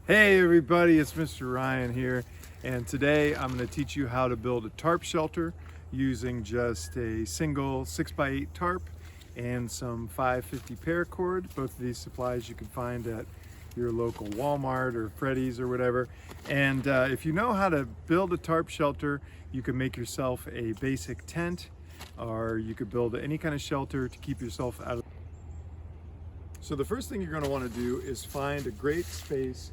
Hey everybody, it's Mr. Ryan here, and today I'm going to teach you how to build a tarp shelter using just a single 6x8 tarp and some 550 paracord. Both of these supplies you can find at your local Walmart or Freddy's or whatever. And if you know how to build a tarp shelter, you can make yourself a basic tent, or you could build any kind of shelter to keep yourself out of. So the first thing you're going to want to do is find a great space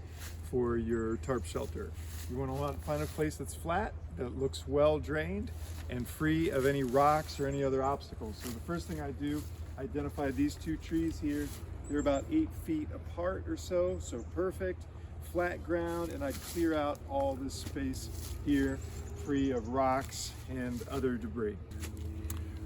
for your tarp shelter. You want to find a place that's flat, that looks well drained, and free of any rocks or any other obstacles. So the first thing I do, identify these two trees here. They're about 8 feet apart or so perfect, flat ground, and I clear out all this space here, free of rocks and other debris.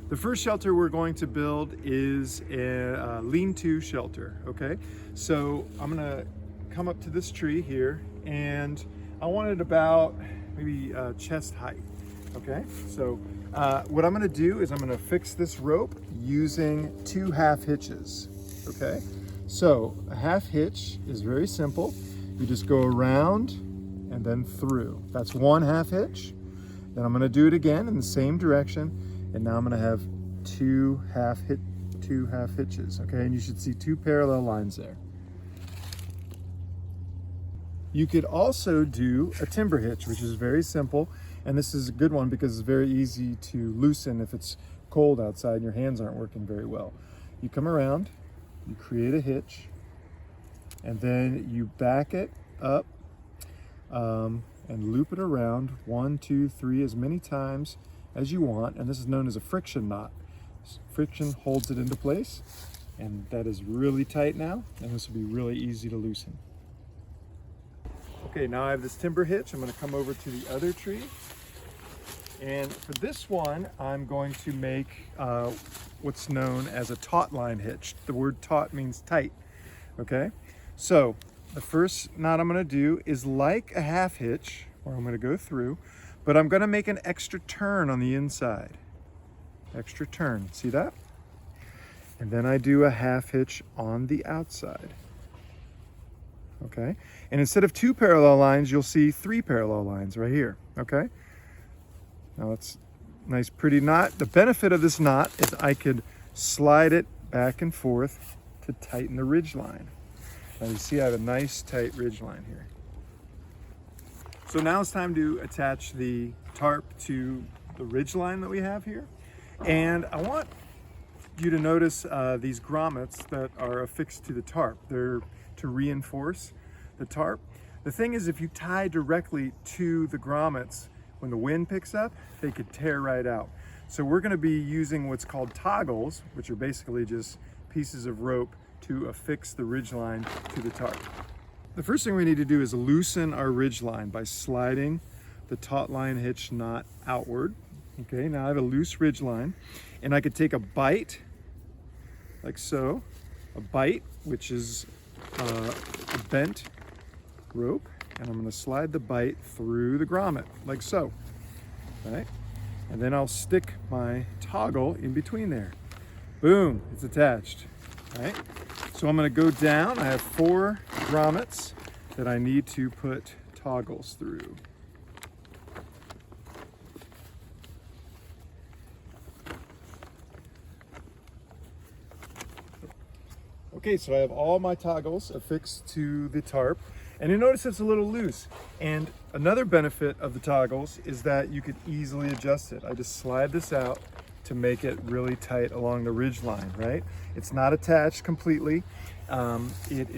The first shelter we're going to build is a lean-to shelter, okay? So I'm gonna come up to this tree here, and I want it about maybe chest height, okay? So what I'm gonna do is I'm gonna fix this rope using 2 half hitches, okay? So a half hitch is very simple. You just go around and then through. That's 1 half hitch. Then I'm gonna do it again in the same direction. And now I'm going to have 2 half hitches, okay? And you should see 2 parallel lines there. You could also do a timber hitch, which is very simple. And this is a good one because it's very easy to loosen if it's cold outside and your hands aren't working very well. You come around, you create a hitch, and then you back it up and loop it around 1, 2, 3, as many times as you want, and this is known as a friction knot. Friction holds it into place, and that is really tight now, and this will be really easy to loosen. Okay, now I have this timber hitch. I'm going to come over to the other tree, and for this one I'm going to make what's known as a taut line hitch. The word taut means tight, okay? So the first knot I'm going to do is like a half hitch, where I'm going to go through, but I'm going to make an extra turn on the inside. Extra turn, see that? And then I do a half hitch on the outside. Okay? And instead of 2 parallel lines, you'll see 3 parallel lines right here. Okay? Now it's a nice pretty knot. The benefit of this knot is I could slide it back and forth to tighten the ridge line. Now you see I have a nice tight ridge line here. So now it's time to attach the tarp to the ridge line that we have here. And I want you to notice these grommets that are affixed to the tarp. They're to reinforce the tarp. The thing is, if you tie directly to the grommets, when the wind picks up, they could tear right out. So we're going to be using what's called toggles, which are basically just pieces of rope to affix the ridge line to the tarp. The first thing we need to do is loosen our ridge line by sliding the taut line hitch knot outward. Okay, now I have a loose ridge line, and I could take a bite, like so, a bite, which is a bent rope, and I'm going to slide the bite through the grommet, like so, right? And then I'll stick my toggle in between there. Boom, it's attached, right? So I'm going to go down. I have 4 grommets that I need to put toggles through. Okay, so I have all my toggles affixed to the tarp, and you notice it's a little loose. And another benefit of the toggles is that you could easily adjust it. I just slide this out to make it really tight along the ridge line, right? It's not attached completely. It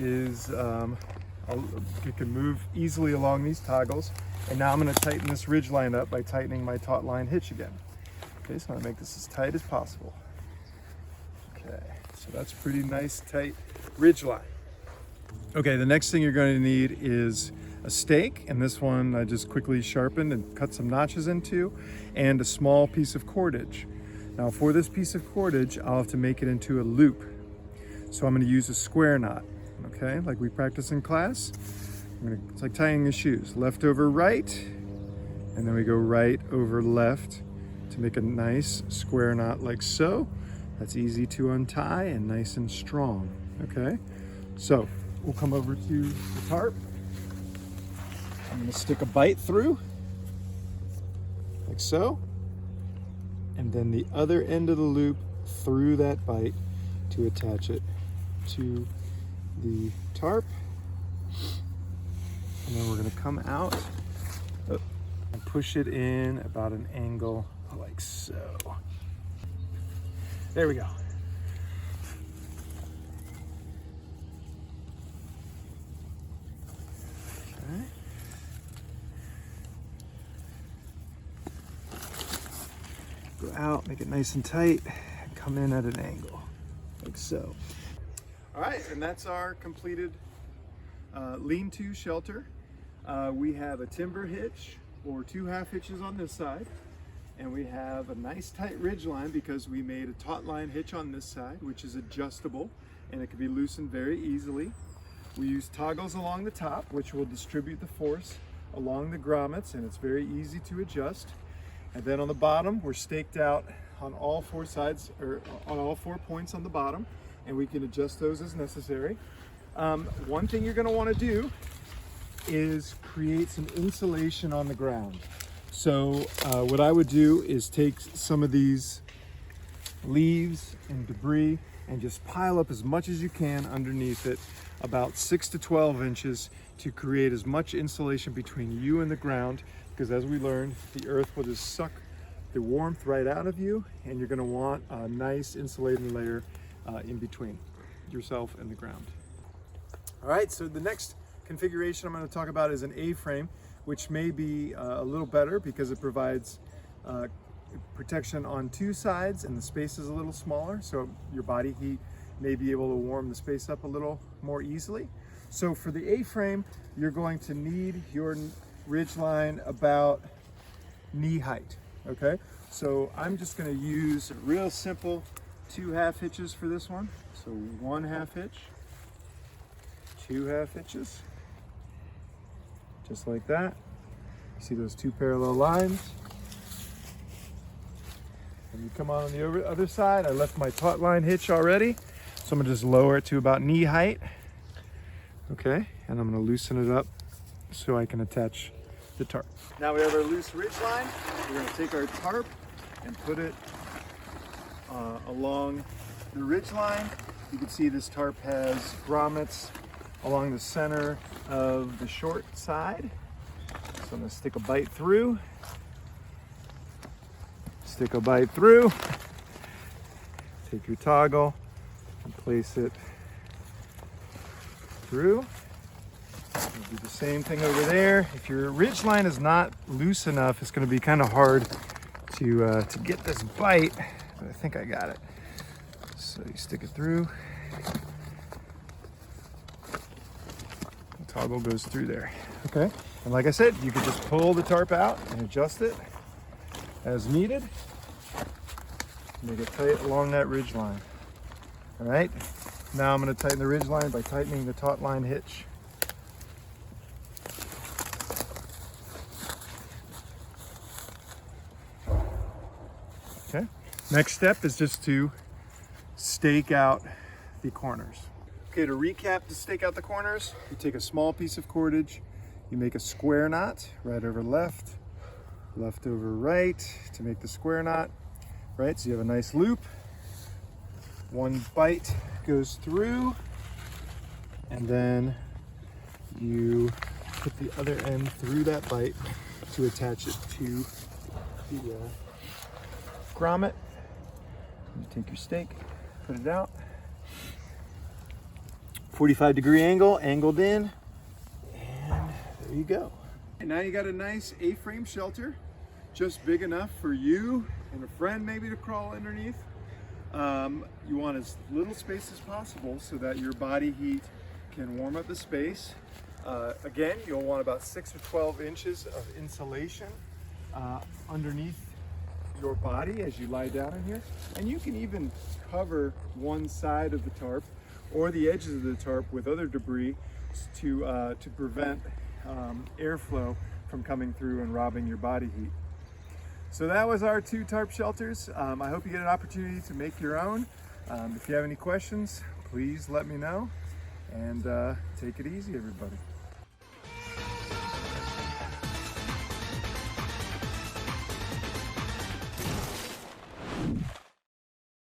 can move easily along these toggles. And now I'm going to tighten this ridge line up by tightening my taut line hitch again. Okay, so I'm going to make this as tight as possible. Okay, so that's pretty nice tight ridge line. Okay, the next thing you're going to need is a stake, and this one I just quickly sharpened and cut some notches into, and a small piece of cordage. Now for this piece of cordage, I'll have to make it into a loop. So I'm going to use a square knot, okay, like we practice in class. It's like tying your shoes, left over right, and then we go right over left to make a nice square knot like so. That's easy to untie and nice and strong, okay? So we'll come over to the tarp, I'm going to stick a bite through, like so, and then the other end of the loop through that bite to attach it to the tarp. And then we're going to come out and push it in about an angle like so. There we go. Okay. Go out, make it nice and tight, and come in at an angle, like so. All right, and that's our completed lean-to shelter. We have a timber hitch or 2 half hitches on this side, and we have a nice tight ridge line because we made a taut line hitch on this side, which is adjustable and it can be loosened very easily. We use toggles along the top, which will distribute the force along the grommets, and it's very easy to adjust. And then on the bottom, we're staked out on all 4 sides, or on all 4 points on the bottom, and we can adjust those as necessary. One thing you're going to want to do is create some insulation on the ground. So what I would do is take some of these leaves and debris and just pile up as much as you can underneath it, about 6 to 12 inches, to create as much insulation between you and the ground, because as we learned, the earth will just suck the warmth right out of you, and you're going to want a nice insulating layer in between yourself and the ground. All right, so the next configuration I'm going to talk about is an A-frame, which may be a little better because it provides protection on 2 sides, and the space is a little smaller, so your body heat may be able to warm the space up a little more easily. So for the A-frame, you're going to need your ridge line about knee height, okay? So I'm just going to use real simple 2 half hitches for this one. So 1 half hitch, 2 half hitches, just like that. See those 2 parallel lines? And you come on the other side. I left my taut line hitch already, so I'm gonna just lower it to about knee height. Okay, and I'm gonna loosen it up so I can attach the tarp. Now we have our loose ridge line. We're gonna take our tarp and put it along the ridge line. You can see this tarp has grommets along the center of the short side. So I'm gonna stick a bite through. Stick a bite through. Take your toggle and place it through. Do the same thing over there. If your ridge line is not loose enough, it's going to be kind of hard to get this bite, but I think I got it. So you stick it through. The toggle goes through there. Okay, and like I said, you can just pull the tarp out and adjust it as needed. Make it tight along that ridge line. All right, now I'm going to tighten the ridge line by tightening the taut line hitch. Okay, next step is just to stake out the corners. Okay, to recap, to stake out the corners, you take a small piece of cordage, you make a square knot, right over left, left over right to make the square knot, right? So you have a nice loop. One bite goes through, and then you put the other end through that bite to attach it to the grommet. You take your stake, put it out. 45-degree angle, angled in, and there you go. And now you got a nice A-frame shelter, just big enough for you and a friend maybe to crawl underneath. You want as little space as possible so that your body heat can warm up the space. Again, you'll want about 6 or 12 inches of insulation underneath your body as you lie down in here. And you can even cover one side of the tarp or the edges of the tarp with other debris to prevent airflow from coming through and robbing your body heat. So that was our 2 tarp shelters. I hope you get an opportunity to make your own. If you have any questions, please let me know, and take it easy, everybody.